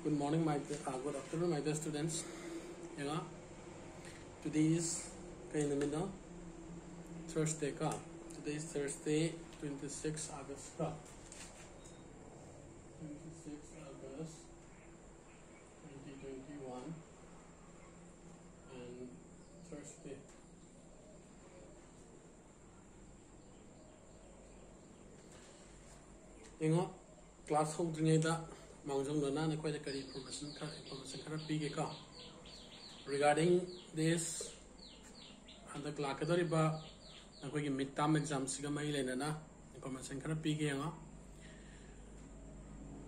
Good morning, good afternoon, my dear students. Today is Thursday. Today is Thursday, 26 August. 26 August 2021 and Thursday. Class holding information regarding this and the clock midterm exams information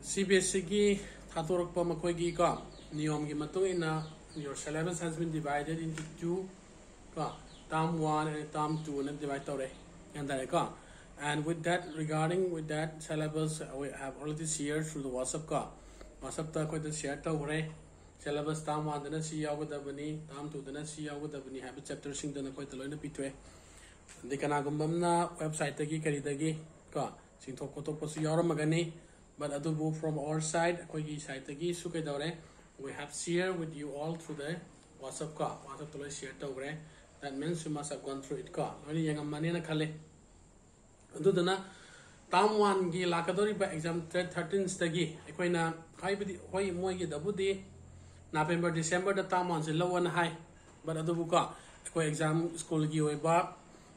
CBSE ki Thatorok Pamakogi ka Niom Gimatuina, your syllabus has been divided into two term 1 and term 2 and divided and with that regarding that syllabus we have already shared through the WhatsApp ta koi share ta hore syllabus term 1 dana si yawadabani term 2 dana si yawadabani have chapter sing dana koi taloina pitwe dikana gumbamna website tagi karidagi ka singthok kotok pasu yaramagani but adubu from our side koi gi site tagi su kai dore we have shared with you all through the WhatsApp talo share ta hore that means you must have gone through it only yang amane na khale adudana term 1 gi lakadori ba exam 13 stagi ekoina haibidi hoi moi gi dabudi November December da term 1 se lawan hai but adubu ka ekoi exam school gi oi ba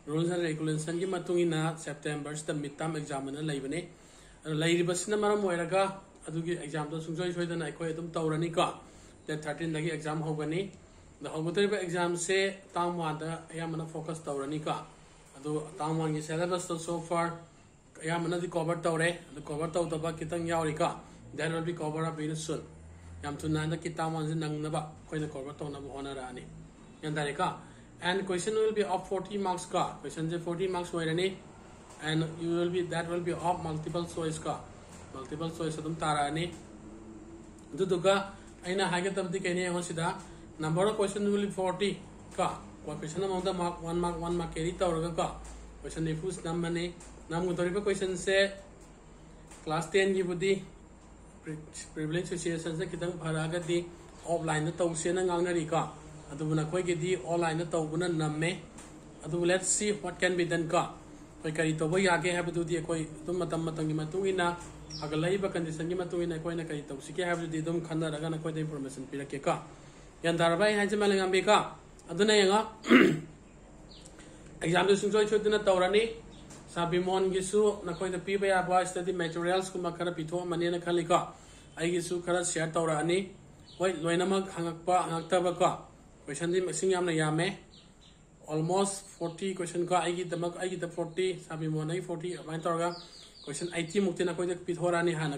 rules and regulations gi matungina September sta midterm exam na laibane lairibasina maram oiraga adugi exam do sungjoi soidana ekoi adum tawrani ka the 13 dagi exam hogani the hogotri ba exam se term 1 da ayamana focus tawrani ka term 1 syllabus so far the cover the cover that will be covered up very soon yam tunanda ki term 1 nangnaba koina cover tonaba honarani yandareka and question will be of 40 marks question is 40 marks hoirani and that will be of multiple choice adum tarani duduga aina hagatabdi kene hosida number of question will be 40 question among the mark 1 mark carry tawraga question ifus namane namutoriba question se class 10 gi budi privilege association se kitang pharaga di offline na tawse na ngangnari adubuna koi gi di online na tawbuna namme adu let's see what can be done koi kari tobo yage habdu di koi tum matam gi matungina agalai ba condition gi matungina koi na kari tawsike habdu di dum khana raga na koi the information pirake yan darabai hanjamalang ambe aduna yanga exam de sungjoi choduna tawrani sabimon gisu nakoi da piba ya ba study materials kuma khara pitho manena khalika ai gisu khara share tawrani hoi loinama khangakpa hangakta ba question di masing yamna yame almost 40 question ai gi da 40 sabimon ai 40 amain tawga question 80 mukti nakoi da pithorani hana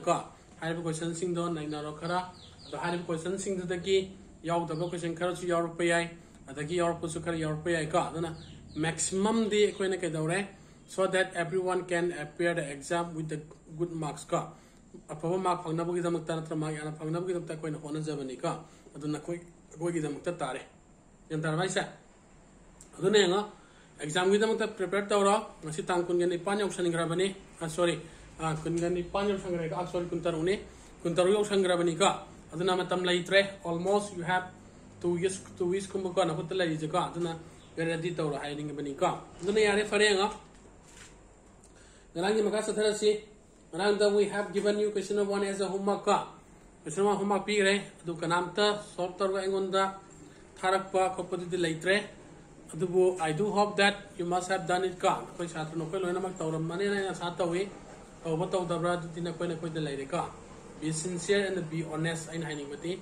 hai question sing don naina ro khara do hai question sing da ki yaw da question khara su yaw pa yai adagi yaw pusu khara yaw pa yai maximum di koina ke daure so that everyone can appear the exam with the good marks apaba mark phangna bugi damakta natra mark yana phangna bugi damakta koina hona jabani aduna koi gi damakta tare yan tarbai sa aduna yanga exam gi damakta prepare tawra ngasi tang kun gani pan yaw sangrabani sorry kun gani pan yaw sangra sorry kun taru yaw sangrabani aduna matam laitre almost you have 2 weeks kumba na hotla yi jaka aduna ready tawra hiding bani aduna yare fare nga narangi maka sathara si naranda we have given you question 1 as a homework question 1 homework pi re adu kanamta solve tarwa engonda tharakpa khopadi laitre adubu I do hope that you must have done it koi chhatru no koi loina mak tawram mane na sa tawi tawba tawdabra dina koi na koi de laire be sincere and be honest in hiding mati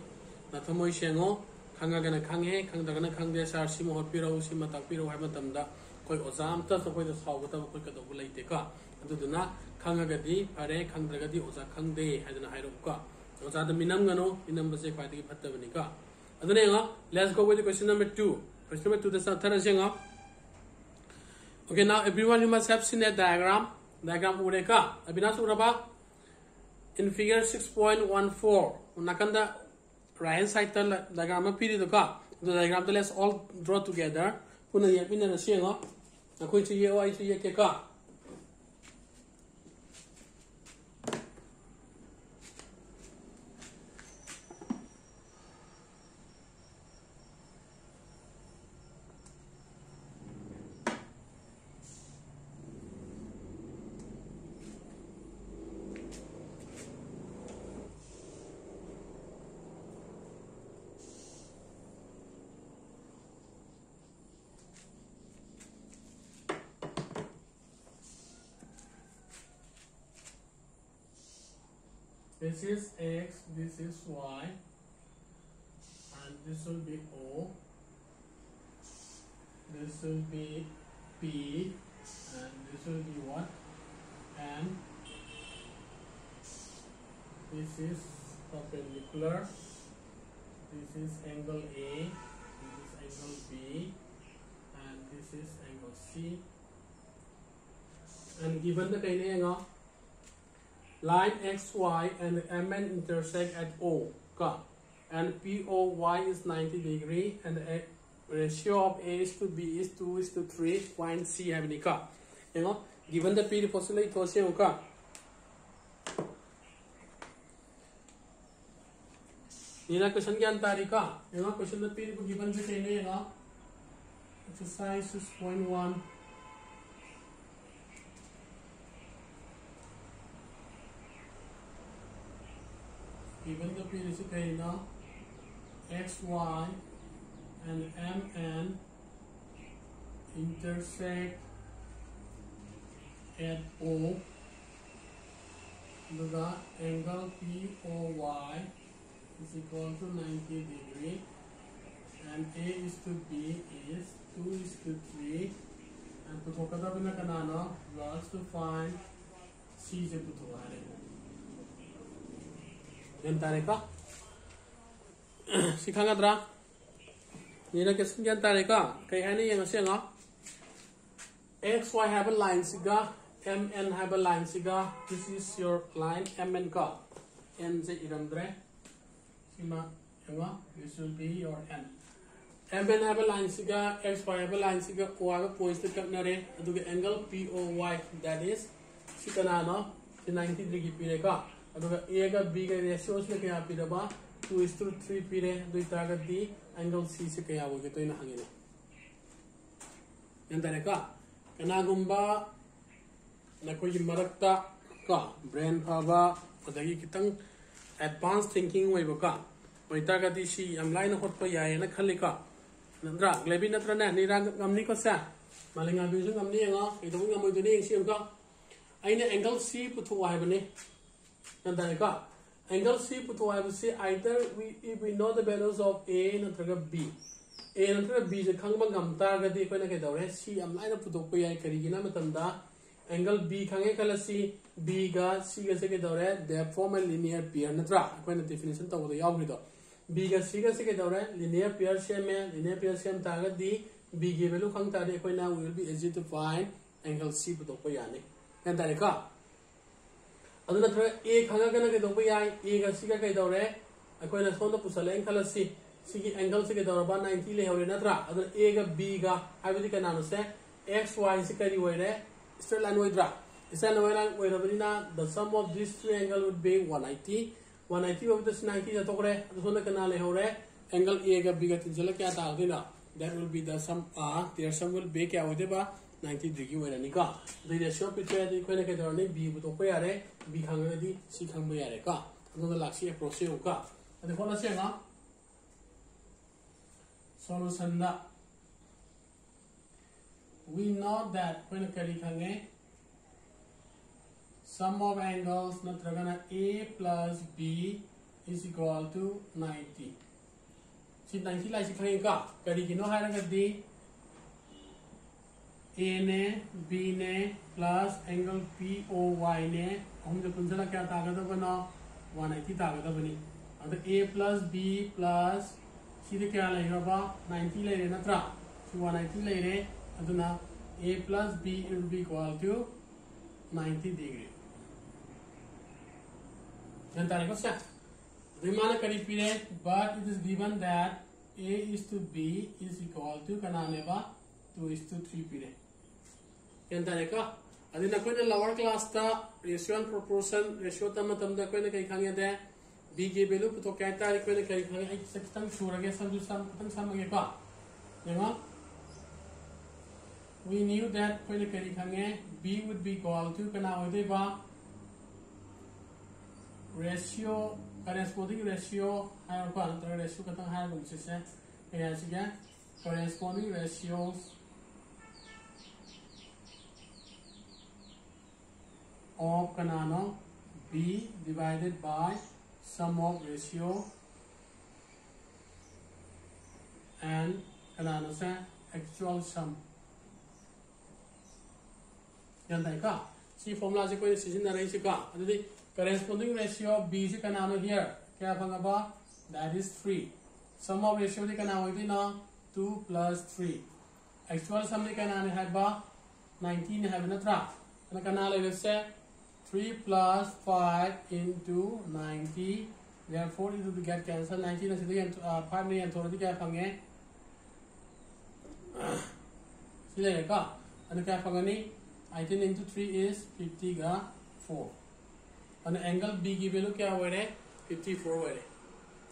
na thamoi shengo khangagana khanghe khangdagana khangde sar simo hotpiro sima takpiro haiba tamda koi ozam ta so koi da sawgata koi ka dobu laite aduduna khangagadi pare khangdragadi oza khangde haidana hairo oza da minam gano minam base kwati phattabani aduna nga let's go with the question number 2 question number 2 the sathara senga okay now everyone you must have seen a diagram ureka abina suraba in figure 6.14 nakanda right hand side diagram piri the diagram let's all draw together puna yapina na siya nakoi chu ye oi chu ye ke This is X, this is Y, and this will be O. This will be P, and this will be what? M. This is perpendicular. This is angle A. This is angle B, and this is angle C. And given the angle, line XY and MN intersect at O, and POY is 90 degree, and the ratio of A is to B is 2:3. Point C have any car. Given the P possibly to Nina question kya tarika? Question the P given the same exercise 6.1. Given the period X, Y, and MN intersect at O, the angle POY is equal to 90 degree, and A is to B is 2:3, and to Kokata Binakanano, you have to find C. Yan tareka sikhangadra nina question yan tareka kai hani yang asenga XY have a line siga, MN have a line siga. This is your line MN ka N se iramdre sima yanga, this will be your N. MN have a line siga, XY have a line siga, O have points to cut nare aduga angle POY, that is sikanano 90 degree pireka. A का B का ratio से क्या पिरबा 2:3 पिरे दो इतना दी angle C से क्या होगे तो इन्हें हंगे ना यंतरे का कनागुम्बा न कोई मरकता का ब्रेन फाबा अदगी कितंग एडवांस थिंकिंग हुई बका वैता का दी सी अम्लाइन होत पर याये न खली का नंद्रा ग्लेबी नत्र ने निराग गमनी को सा मालेंगा बिजु गमनी यंगा इधर गमोई दुनी यंग सी उनका आइने एंगल C पुथुआ है बने angle C either if we know the values of A and B. A and B is a Kangam target when I get C. I'm like a Putopoya Karigina Matanda. Angle B Kangakala C, B got C as a get they form a linear pair natra. When the definition of the Yogrido. B got C as a get linear pair shame, linear pair shame target D. B give a look on Tade will be easy to find angle C Putopoyani. And Tareka. अदुना थोड़ा A खंगा करना के दोपे यार A का सी का कहीं दौरे अकोई ना सोंदो पुसले एंगल सी की एंगल से के दौरा बा 90 ले हो रहे ना त्रा अदुना A का B का हाइवे दिखा नानो से X Y से करी हुए रहे straight line हुए त्रा इसे line हुए रहे ना the sum of these two angle would be 180 of this 90 जतो करे अदुना करना ले हो रहे angle A का B का तिंचला क्या ताल देना that will be the sum their sum will be क्या होते बा 90 degree way ni ka the ratio picture di koina ke dorni b bu to ko yare b khanga di c khanga yare ka ado da laksi approach yo ka ade kola se nga solution da we know that koina kari khange sum of angles natragana a plus b is equal to 90 si 90 lai si khange ka kari kino hara ka di A ने B ने plus angle POY ने हम जो पुंजला क्या ताकत बना 180 ताकत बनी अब A प्लस B प्लस सीधे क्या लेगा बा 90 ले रहे ना त्रा 180 ले रहे अदुना A plus B will be equal to 90 degree जनता ने क्या रिमाना करी पीरे but it is given that A is to B is equal to कनाने बा 2:3 पीरे Yantareka, Adina Queen lower class ta ratio and proportion ratio tamatam the Queen Kanga there, B gave a look to Kata, Queen Kanga, sexton, sure, I guess some Samaka. We knew that Queen Kanga B would be equal to Kanawadeva ratio, corresponding ratio, higher one, the ratio Katan higher, which is again, corresponding ratios of Kanano B B divided by sum of ratio and actual sum. See formula corresponding ratio of B here. That is 3. Sum of ratio 2 plus 3. Actual sum 19 3 plus 5 into 90. Therefore, it will get cancelled. 19 is 5 million. And 18 into 3 is 54. And the angle B की value क्या हुआ है 54 हुआ है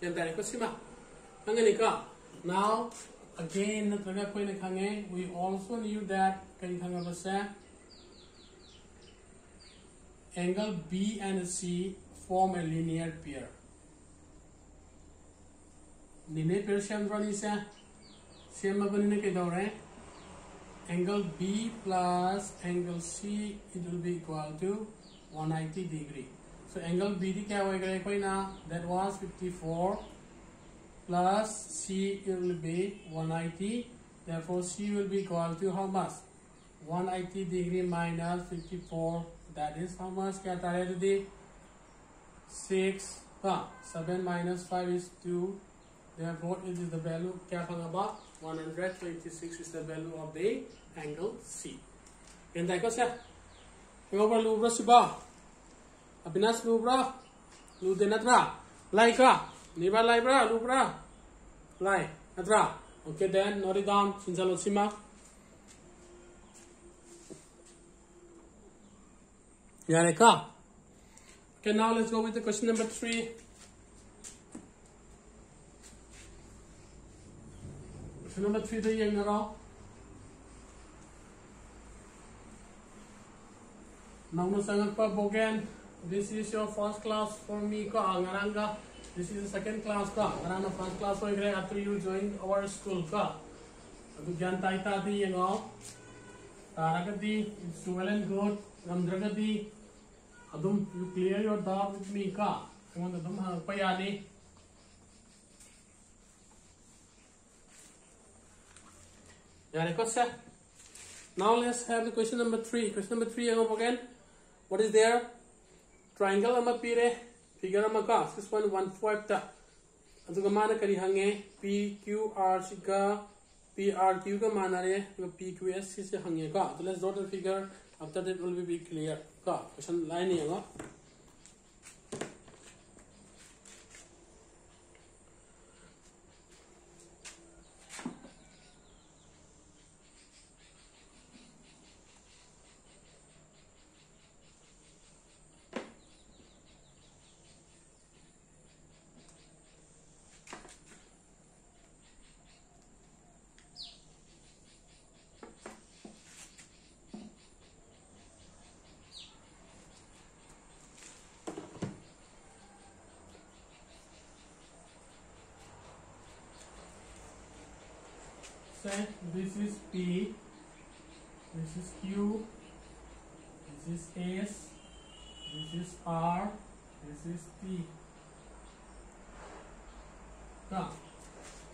जानता है कुछ सीमा now again we also knew that angle B and C form a linear pair. Linear pair same angle B plus angle C, it will be equal to 190 degree. So angle B that was 54 plus C, it will be 190. Therefore C will be equal to how much? 180 degree minus 54. That is how much? 6. 7 minus 5 is 2. Therefore it is the value 126 is the value of the angle C. Can I go say? Over Lubra Siba Apinas Lubra Ludenatra Laika Niva Libra Lubra Lai Atra. Okay, then note it down. Sinjalosima. Yareka. Okay, now let's go with the question number 3. Question number 3 the young now. This is your first class for me. This is the second class. First class after you join our school. It's well and good. You clear your doubt with me. Now let's have the question number 3. Question number 3 again. What is there? Triangle pire figure 6.15 ta. Mana kari hange PQR sika PRQ ka manare PQS is hange ka. So let's draw the figure. After that will be clear. Question line here. Say this is P, this is Q, this is S, this is R, this is T.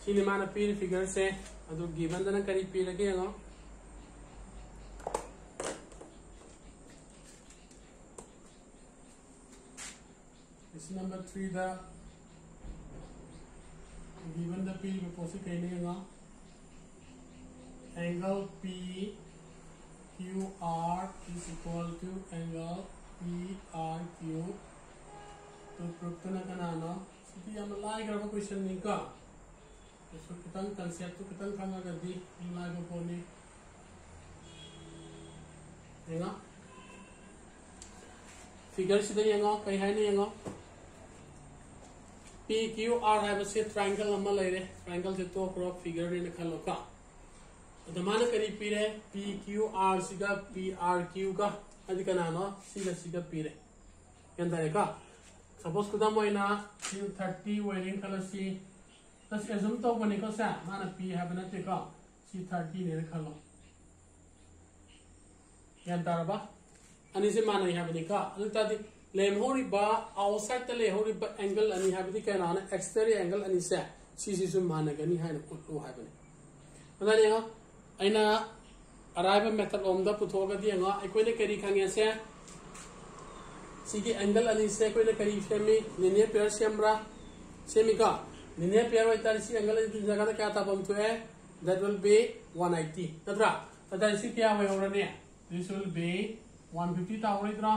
Sini mana P figure say adu given dana kari P lagi ano. This is number 3 the given the P before say kani ano. Angle PQR is equal to angle PRQ. To prove to na kanano. Sige yung malay ka na question ni ka. So kitang concept to kitang kamagadi yung malay ko po ni. Yan figure sida yan kay hay na yan PQR have a triangle naman lay triangle dito crop figure ni nakalo ka. The mana kari pire PQR siga PRQ ka adi kanano siga pire yan tayo ka suppose kuda mo ina 30 wearing kala si tas assume to bani ko sa mana P have na te ka si 30 ne khalo yan tara ba ani se mana have ni ka adu tadi लेमहोरिबा outside the लेहोरिबा angle अनि हाबिदि केनाना exterior angle अनि से सिसिसु मानगनि हाइना पुटु हाइबनि अदानि हो आइना अराइबा method ओमदा पुथोगदि अंगा अकोइने करी खंगे से सिगी एंगल अनि से कोइने करी सेमी लिनियर पेयर सेमब्रा सेमिका लिनियर पेयर होइतारि सि एंगल अनि जगह दा क्या तापम तो है that will be 180 तद्रा तदा सि क्या होय होरने this will be 150 तावरिद्रा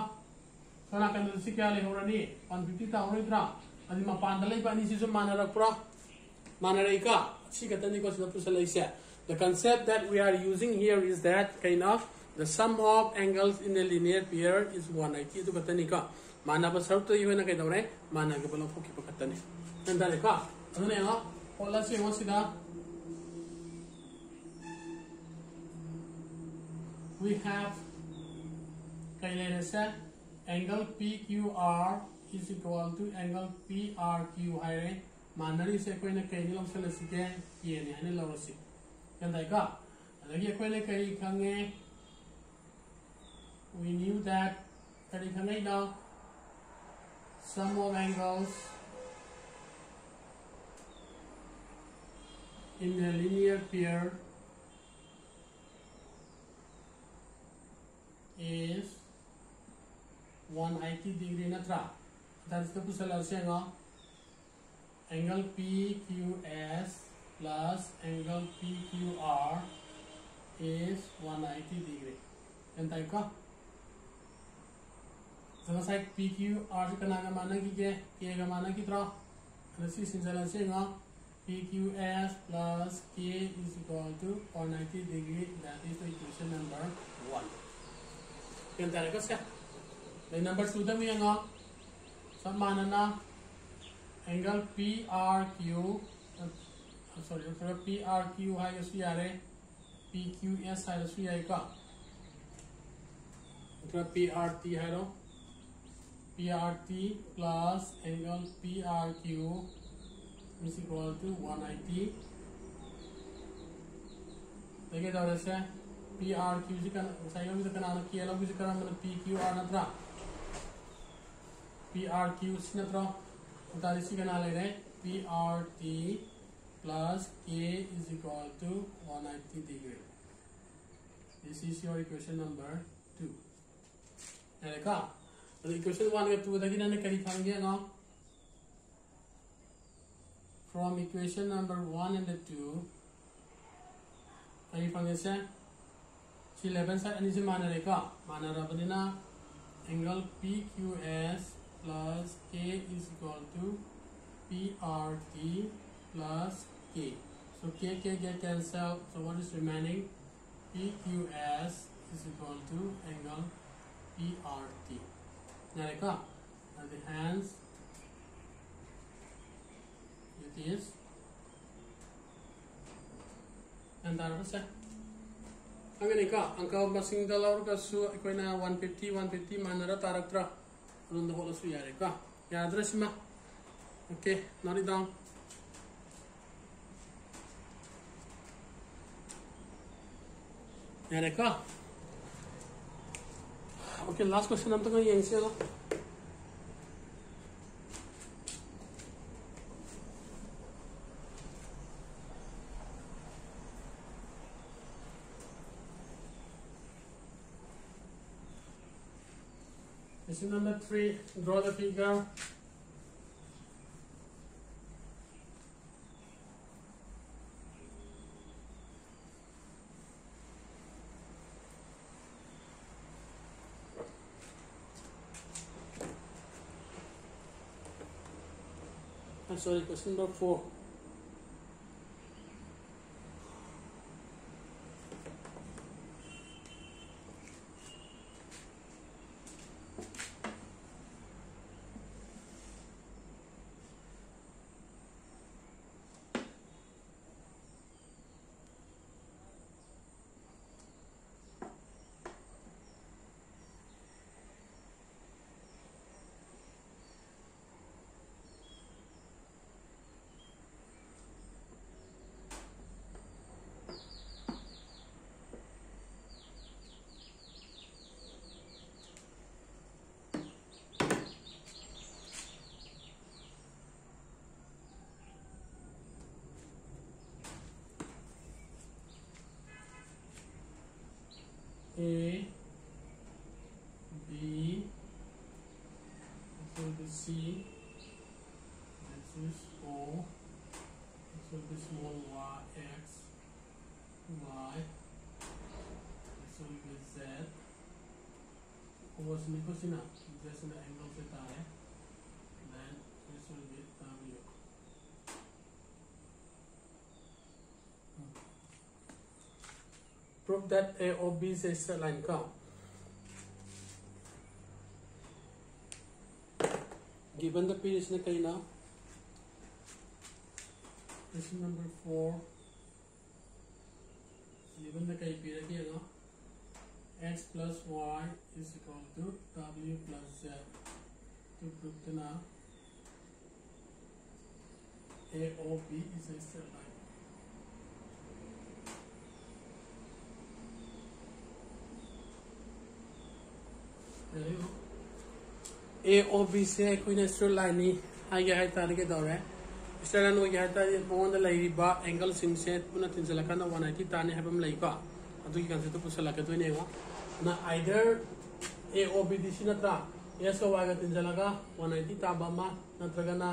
सोना कंदल सि क्या ले होरने 150 तावरिद्रा अनि मपान द लेबा अनि सिसु मानरकप्रा मानरैका सि गतनि को सिदा पुसलैसे the concept that we are using here is that kind of the sum of angles in a linear pair is 180 to gatani ka manaba sarut to yuna kai dawre managa balo phoki pakatani nandare ka adune ha hola se sida we have kailena angle PQR is equal to angle PRQ hai manari se koi na kai ni lom sala sike ye ne ane lawasi kandai ka adagi koi na kai khange we knew that kari khangai now sum of angles in a linear pair is 180 degree natra. That is the pusala angle PQS plus angle PQR is 180 degree. And type ka so side PQR ka na mana ki ke ga mana ki tra rasi sinjala PQS plus K is equal to 180 degree. That is the equation number 1. Number 2 the angle PRQ PRQ high PQS high PRT PRT plus angle PRQ is equal to 180. PRQ PQR natra PRQ natra PRT plus K is equal to 180 degree. This is your equation number 2. Equation 1 and 2 from equation number 1 and 2 11 side and mana angle PQS plus K is equal to PRT plus K. So K get cancelled. So what is remaining? PQS is equal to angle PRT. Nareka and the hands it is and that was it. Angka masing dalar ka su ikoina 150 manara taraktra runda hola su yare ka yadra sima okay not it down yare ka okay last question nam tanga yang se lo Question number 3, draw the figure. Sorry, question number 4. this is O, this will be small y, x, y, this will be z. O is equal to now, just in the angle theta, then this will be W. Prove that A or B is a straight line curve. Given the period now, question number 4. Given the period here now, x plus y is equal to w plus z. To prove the now, A or B is a straight line. There you go. A or B से कोई straight line नहीं आगे है तारीख के दौरे straight line वो क्या है तारीख पौन दल लगी बा angle सिंग से पुना 300 लगा ना 180 ताने है बम लगी का अतु की कंसेप्ट तो कुछ लगा तो नहीं होगा ना either A or B दिशी ना त्रा S का Y का 300 लगा 180 ताबा मा ना त्रा ना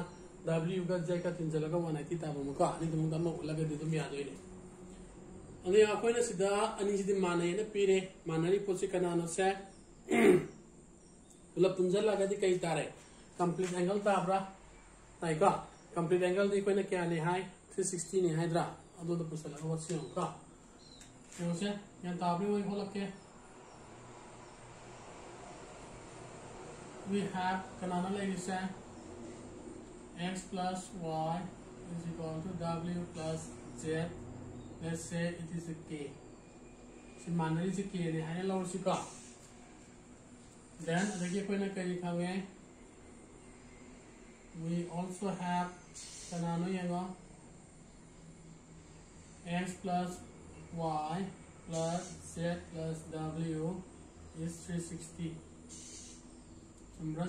W का Z का 300 लगा 180 ताबा मा का नहीं तो मुंडा मा लगा दे तो मिया दो इन्हें अने आप कोई ना सीधा अनिश्चित माने ना पीरे मानने पोसे करना ना से मतलब पुंजल लगा दी कई तारे कंप्लीट एंगल ताबरा ताइका कंप्लीट एंगल दी कोई ना क्या नहीं है 360 नहीं है द्रा अदो तो पुसल लगा वैसे होगा क्यों से यहाँ ताबरी वही बोला के we have kanana like this x plus y is equal to w plus z. Let's say it is a k. So मानने से k नहीं है लोग सिका then देखिए कोई ना कहीं खावे we also have kanano येगा x plus y plus z plus w is 360 समझा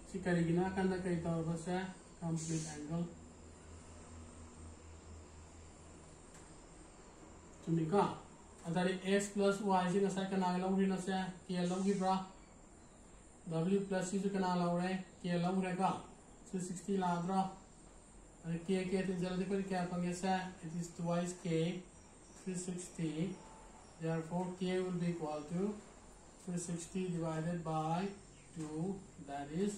सी करेगी ना करना कहीं तो बस है complete angle चुनिका अदारी x plus y से नसा करना लोग ना से क्या लोग ही ब्रा w plus से करना लोग रहे क्या लोग रहेगा 360 लाद्रा अरे k तो जल्दी पर क्या पंगे से it is twice k 360 therefore k will be equal to 360 divided by 2 that is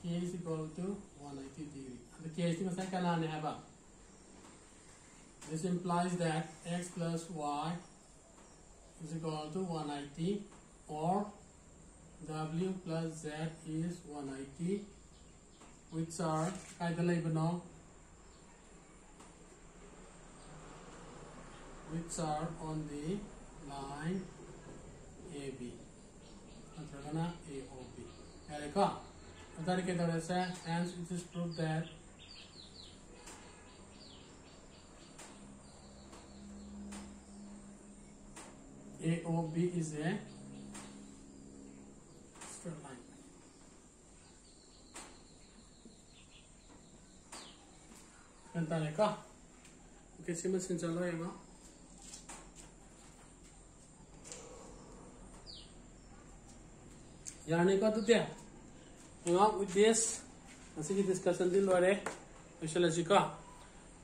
k is equal to 180 degree the k is नसा करना नहीं है बा this implies that x plus y is equal to 180 or w plus z is 180 which are either label now which are on the line AB अंतरगना A or B ऐसे का अंतर के तरह से hence it is proved that A or B is a straight line. Kanta ne ka? Okay, simple since alo yema. Yani ka tu dia. Along with this, asi ki discussion din lore. Actually ka.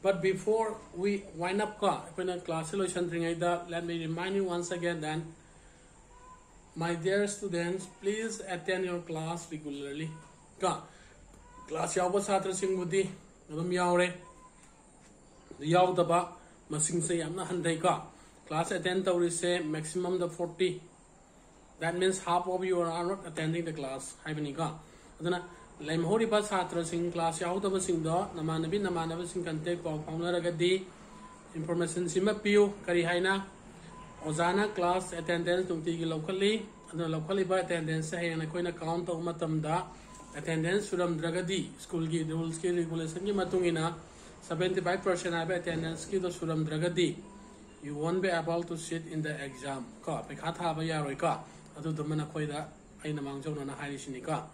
But before we wind up class let me remind you once again that my dear students, please attend your class regularly. Class yawa satra singbudi nadum yaure yaw daba masing se yamna handai ka class attend tawri se maximum the 40. That means half of you are not attending the class. Haibani ka adana Laim hori ba satra sing class yaw daba sing do namanabi sing contact paw paunaragadi information sima piu kari haina ozana class attendance tumti locally locally ba attendance hai na koina count to matamda attendance suram dragadi school ki rules ki regulation ki matungina 75% aba attendance ki do suram dragadi you won't be able to sit in the exam ka pekha tha ba yaroi ka adu dumana khoida aina mangjona na hairi sini ka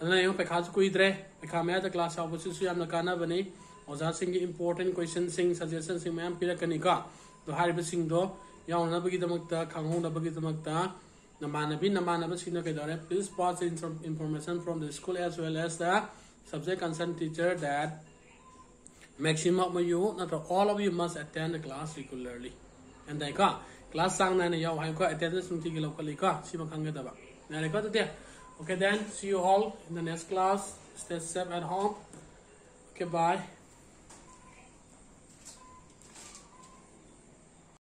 adana yung pekha chu kuidre pekha me ta class aw su yamna kana bani oza sing important question sing suggestion sing mayam pirakani ka do hari ba sing do yauna bagi damakta khangho na bagi damakta Please pass the information from the school as well as the subject concerned teacher that maximum of you, not all of you, must attend the class regularly. And then class sang na yaw hay ko attendance nung tigil ko lika si makanga daba. Okay then, see you all in the next class. Stay safe at home. Okay, bye.